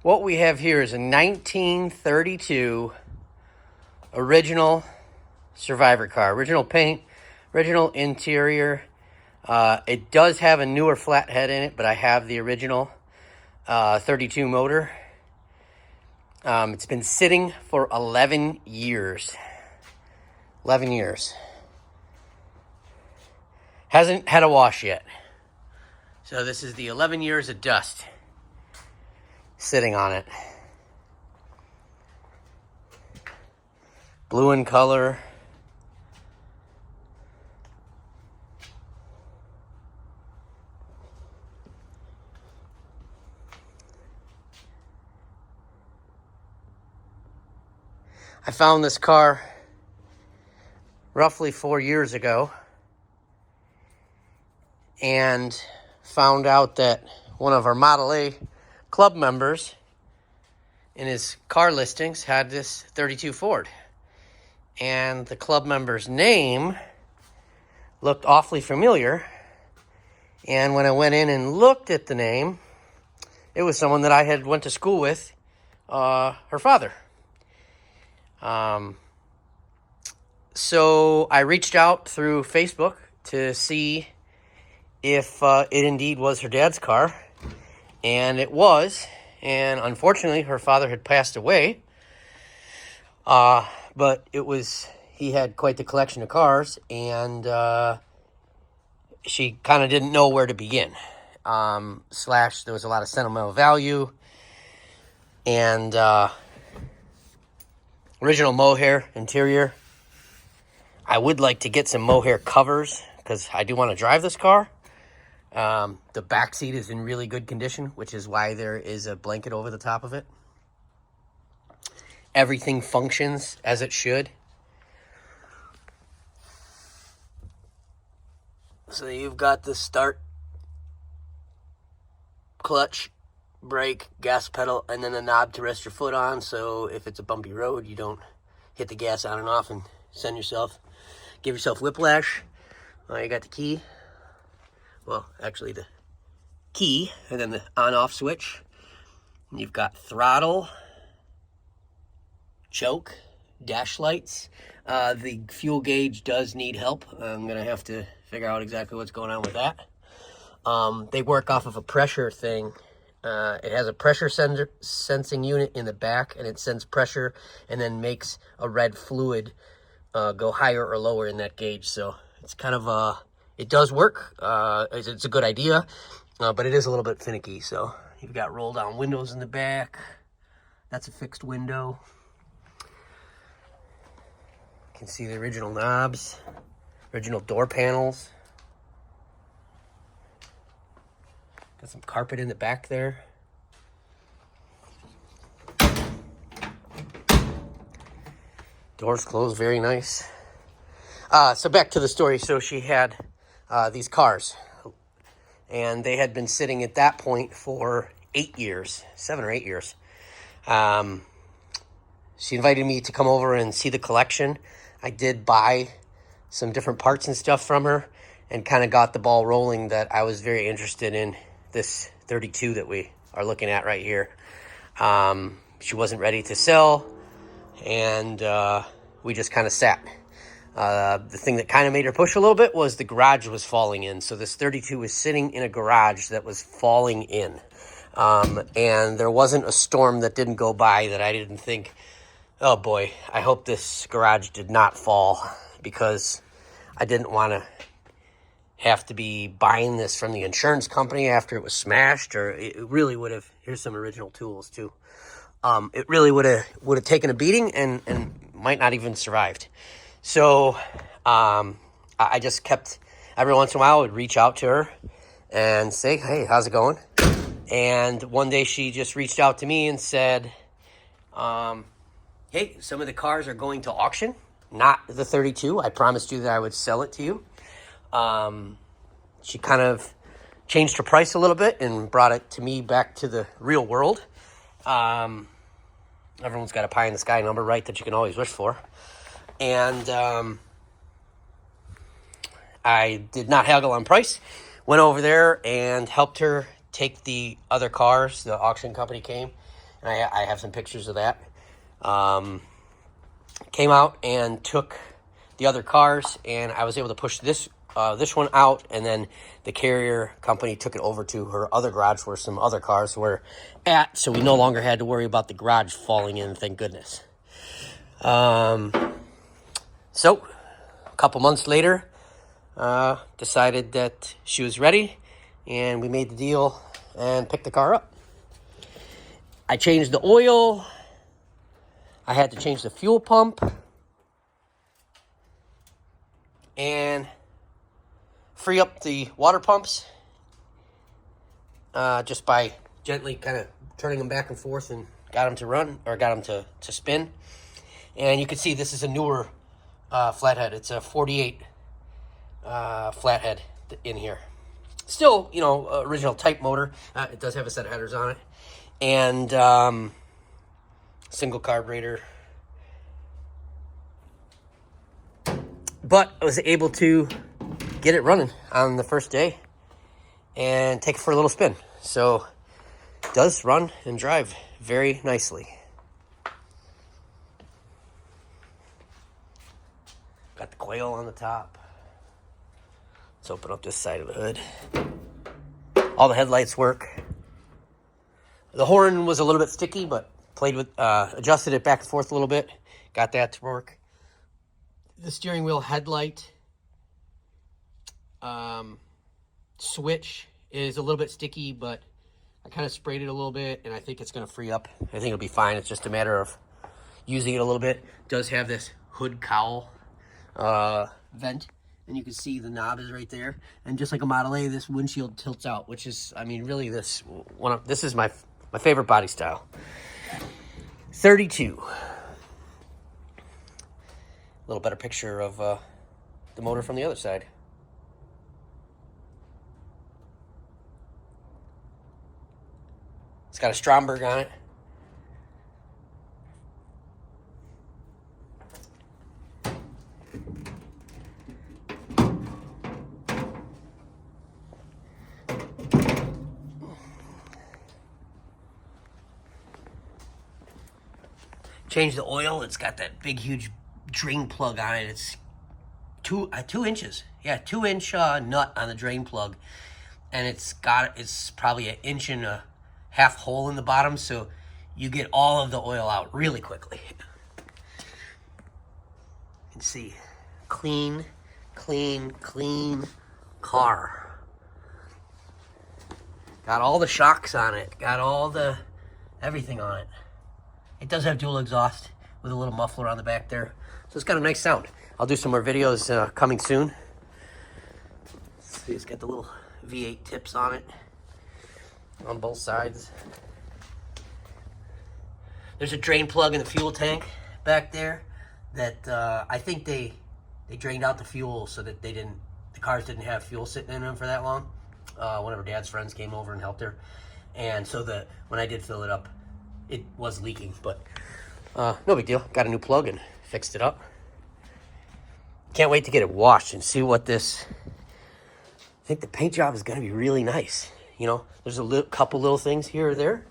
What we have here is a 1932 original Survivor car. Original paint, original interior. It does have a newer flathead in it, but I have the original 32 motor. It's been sitting for 11 years. 11 years. Hasn't had a wash yet. So this is the 11 years of dust sitting on it. Blue in color. I found this car roughly 4 years ago and found out that one of our Model A club members in his car listings had this 32 Ford. And the club member's name looked awfully familiar. And when I went in and looked at the name, it was someone that I had went to school with, her father. So I reached out through Facebook to see if it indeed was her dad's car. And it was. And unfortunately, her father had passed away. But he had quite the collection of cars, and she kind of didn't know where to begin. There was a lot of sentimental value, and original mohair interior. I would like to get some mohair covers, because I do want to drive this car. The back seat is in really good condition, which is why there is a blanket over the top of it. Everything functions as it should. So you've got the start, clutch, brake, gas pedal, and then a knob to rest your foot on. So if it's a bumpy road, you don't hit the gas on and off and give yourself whiplash. You got the key. Well, actually the key, and then the on-off switch. And you've got throttle, choke, dash lights. The fuel gauge does need help. I'm going to have to figure out exactly what's going on with that. They work off of a pressure thing. It has a pressure sensing unit in the back, and it sends pressure and then makes a red fluid go higher or lower in that gauge. So it's kind of it does work. It's a good idea, but it is a little bit finicky. So you've got roll down windows in the back. That's a fixed window. You can see the original knobs, original door panels. Got some carpet in the back there. Doors closed, very nice. So back to the story. So she had these cars, and they had been sitting at that point for 7 or 8 years. She invited me to come over and see the collection. I did buy some different parts and stuff from her, and kind of got the ball rolling that I was very interested in this 32 that we are looking at right here. She wasn't ready to sell, and we just kind of sat. The thing that kind of made her push a little bit was the garage was falling in. So this 32 was sitting in a garage that was falling in. And there wasn't a storm that didn't go by that I didn't think, oh boy, I hope this garage did not fall, because I didn't want to have to be buying this from the insurance company after it was smashed, or it really would have, here's some original tools too. It really would have taken a beating and might not even survived. So I just kept, every once in a while I would reach out to her and say, hey, how's it going? And one day she just reached out to me and said, hey, some of the cars are going to auction, not the 32. I promised you that I would sell it to you. She kind of changed her price a little bit and brought it to me back to the real world. Everyone's got a pie in the sky number, right, that you can always wish for. And I did not haggle on price. Went over there and helped her take the other cars. The auction company came, And I have some pictures of that. Came out and took the other cars, and I was able to push this one out, and then the carrier company took it over to her other garage where some other cars were at, so we no longer had to worry about the garage falling in, thank goodness. So a couple months later, decided that she was ready, and we made the deal and picked the car up. I changed the oil. I had to change the fuel pump and free up the water pumps just by gently kind of turning them back and forth, and got them to run, or got them to spin. And you can see this is a newer flathead. It's a 48 flathead in here. Still, you know, original type motor. It does have a set of headers on it. And single carburetor. But I was able to get it running on the first day and take it for a little spin. So it does run and drive very nicely. Got the coil on the top. Let's open up this side of the hood. All the headlights work. The horn was a little bit sticky, but played with, adjusted it back and forth a little bit. Got that to work. The steering wheel headlight switch is a little bit sticky, but I kind of sprayed it a little bit, and I think it's going to free up. I think it'll be fine. It's just a matter of using it a little bit. It does have this hood cowl vent, and you can see the knob is right there. And just like a Model A, this windshield tilts out, which is, I mean, really this is my favorite body style. 32. A little better picture of the motor from the other side. It's got a Stromberg on it. Change the oil. It's got that big, huge drain plug on it. It's 2 inches. Yeah, 2-inch nut on the drain plug, and it's probably 1.5 inches hole in the bottom, so you get all of the oil out really quickly. You can see, clean car. Got all the shocks on it. Got all the everything on it. It does have dual exhaust with a little muffler on the back there. So it's got a nice sound. I'll do some more videos coming soon. See, it's got the little V8 tips on it on both sides. There's a drain plug in the fuel tank back there that I think they drained out the fuel so that the cars didn't have fuel sitting in them for that long. One of her dad's friends came over and helped her. And so when I did fill it up, it was leaking, but no big deal. Got a new plug and fixed it up. Can't wait to get it washed and see what this... I think the paint job is going to be really nice. You know, there's a couple little things here or there.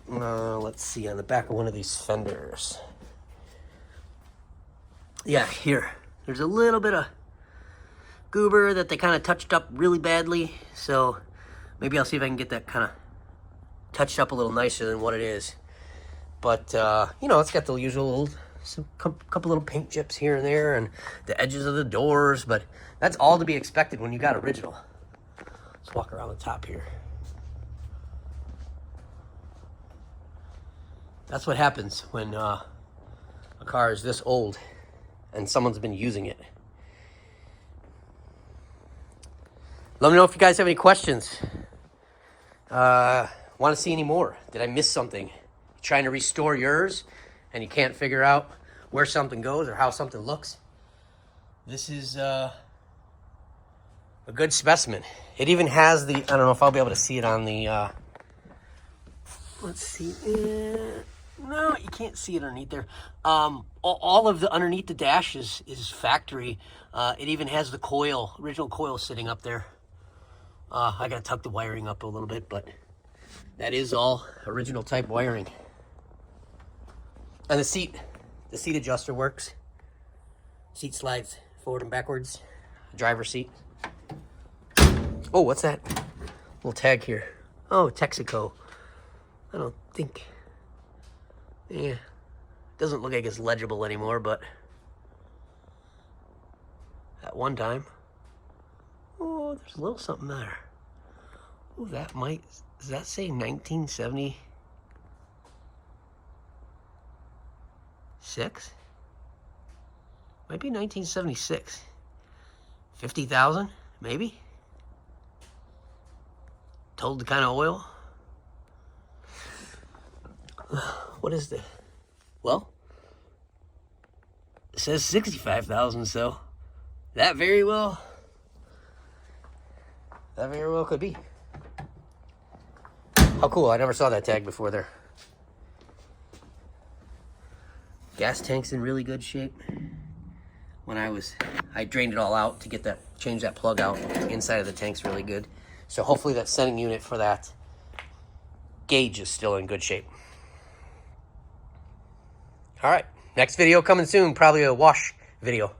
Let's see, on the back of one of these fenders. Yeah, here. There's a little bit of goober that they kind of touched up really badly. So maybe I'll see if I can get that kind of touched up a little nicer than what it is. But, you know, it's got the usual couple little paint chips here and there, and the edges of the doors, but that's all to be expected when you got original. Let's walk around the top here. That's what happens when a car is this old and someone's been using it. Let me know if you guys have any questions. Want to see any more? Did I miss something? You're trying to restore yours and you can't figure out where something goes or how something looks? This is a good specimen. It even has the, I don't know if I'll be able to see it on the, let's see. No, you can't see it underneath there. All of the underneath the dash is factory. It even has the coil, original coil sitting up there. I gotta tuck the wiring up a little bit, but That is all original type wiring. And the seat adjuster works. Seat slides forward and backwards. Driver's seat. Oh, what's that? Little tag here. Oh, Texaco. I don't think. Yeah. Doesn't look like it's legible anymore, but at one time. Oh, there's a little something there. Oh, that might. Does that say 1976? Might be 1976. 50,000, maybe? Told the kind of oil. What is the? Well, it says 65,000, so that very well could be. How cool, I never saw that tag before there. Gas tank's in really good shape. When I drained it all out to get that, change that plug out. Inside of the tank's really good. So hopefully that sending unit for that gauge is still in good shape. All right, next video coming soon, probably a wash video.